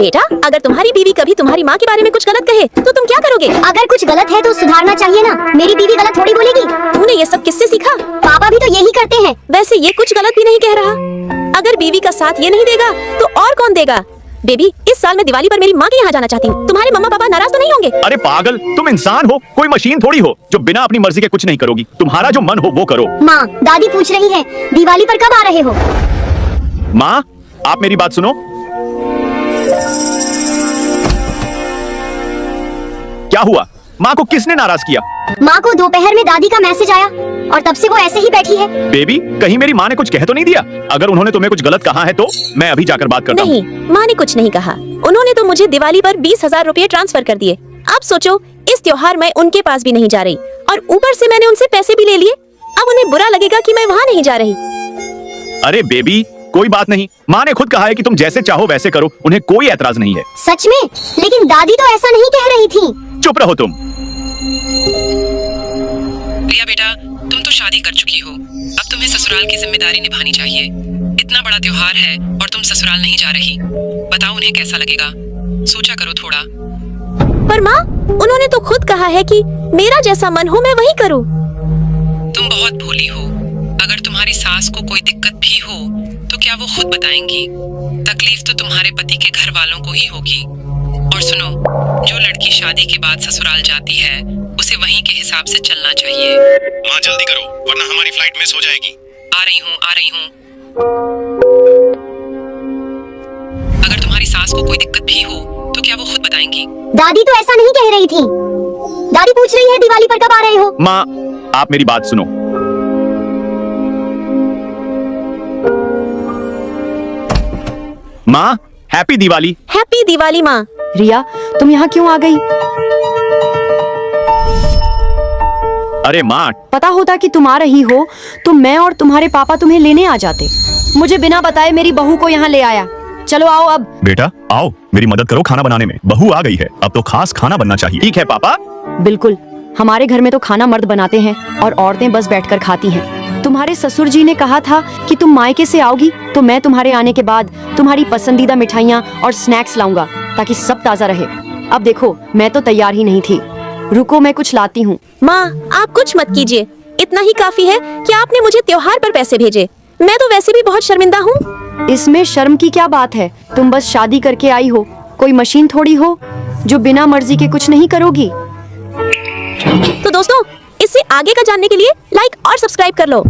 बेटा, अगर तुम्हारी बीवी कभी तुम्हारी माँ के बारे में कुछ गलत कहे तो तुम क्या करोगे? अगर कुछ गलत है तो सुधारना चाहिए ना। मेरी बीवी गलत थोड़ी बोलेगी। तूने ये सब किससे सीखा? पापा भी तो यही करते हैं। वैसे ये कुछ गलत भी नहीं कह रहा। अगर बीवी का साथ ये नहीं देगा तो और कौन देगा? बेबी, इस साल मैं दिवाली पर मेरी माँ के यहाँ जाना चाहती हूँ। तुम्हारे मम्मा पापा नाराज तो नहीं होंगे? अरे पागल, तुम इंसान हो, कोई मशीन थोड़ी हो जो बिना अपनी मर्जी के कुछ नहीं करोगी। तुम्हारा जो मन हो वो करो। माँ, दादी पूछ रही है दिवाली पर कब आ रहे हो? माँ, आप मेरी बात सुनो। क्या हुआ? माँ को किसने नाराज किया? माँ को दोपहर में दादी का मैसेज आया और तब से वो ऐसे ही बैठी है। बेबी, कहीं मेरी माँ ने कुछ कह तो नहीं दिया? अगर उन्होंने तुम्हें कुछ गलत कहा है तो मैं अभी जाकर बात करता हूँ। नहीं, माँ ने कुछ नहीं कहा। उन्होंने तो मुझे दिवाली पर 20,000 रुपए ट्रांसफर कर दिए। अब सोचो, इस त्योहार मैं उनके पास भी नहीं जा रही और ऊपर से मैंने उनसे पैसे भी ले लिए। अब उन्हें बुरा लगेगा कि मैं वहाँ नहीं जा रही। अरे बेबी, कोई बात नहीं। माँ ने खुद कहा है कि तुम जैसे चाहो वैसे करो, उन्हें कोई एतराज नहीं है। सच में? लेकिन दादी तो ऐसा नहीं कह रही थी। चुप रहो तुम। रिया बेटा, तुम तो शादी कर चुकी हो। अब तुम्हें ससुराल की जिम्मेदारी निभानी चाहिए। इतना बड़ा त्योहार है और तुम ससुराल नहीं जा रही। बताओ उन्हें कैसा लगेगा? सोचा करो थोड़ा। पर माँ, उन्होंने तो खुद कहा है कि मेरा जैसा मन हो मैं वही करूँ। तुम बहुत भोली हो। अगर तुम्हारी सास को कोई दिक्कत भी हो तो क्या वो खुद बताएंगी? तकलीफ तो तुम्हारे पति के घर वालों को ही होगी। और सुनो, जो लड़की शादी के बाद ससुराल जाती है उसे वहीं के हिसाब से चलना चाहिए। माँ जल्दी करो वरना हमारी फ्लाइट मिस हो जाएगी। आ रही हूँ। अगर तुम्हारी सास को कोई दिक्कत भी हो तो क्या वो खुद बताएंगी? दादी तो ऐसा नहीं कह रही थी। दादी पूछ रही है दिवाली पर कब आ रहे हो? माँ, आप मेरी बात सुनो। माँ, हैप्पी दिवाली। हैप्पी दिवाली माँ। रिया, तुम यहाँ क्यों आ गई? अरे माँ, पता होता कि तुम आ रही हो तो मैं और तुम्हारे पापा तुम्हें लेने आ जाते। मुझे बिना बताए मेरी बहू को यहाँ ले आया। चलो आओ अब। बेटा आओ, मेरी मदद करो खाना बनाने में। बहू आ गई है, अब तो खास खाना बनना चाहिए। ठीक है पापा। बिल्कुल, हमारे घर में तो खाना मर्द बनाते हैं और औरतें बस बैठकर खाती हैं। तुम्हारे ससुर जी ने कहा था कि तुम मायके से आओगी तो मैं तुम्हारे आने के बाद तुम्हारी पसंदीदा मिठाइयाँ और स्नैक्स लाऊंगा ताकि सब ताज़ा रहे। अब देखो, मैं तो तैयार ही नहीं थी। रुको, मैं कुछ लाती हूँ। माँ, आप कुछ मत कीजिए। इतना ही काफी है कि आपने मुझे त्योहार पर पैसे भेजे। मैं तो वैसे भी बहुत शर्मिंदा हूँ। इसमें शर्म की क्या बात है? तुम बस शादी करके आई हो, कोई मशीन थोड़ी हो जो बिना मर्जी के कुछ नहीं करोगी। तो दोस्तों, इससे आगे का जानने के लिए लाइक और सब्सक्राइब कर लो।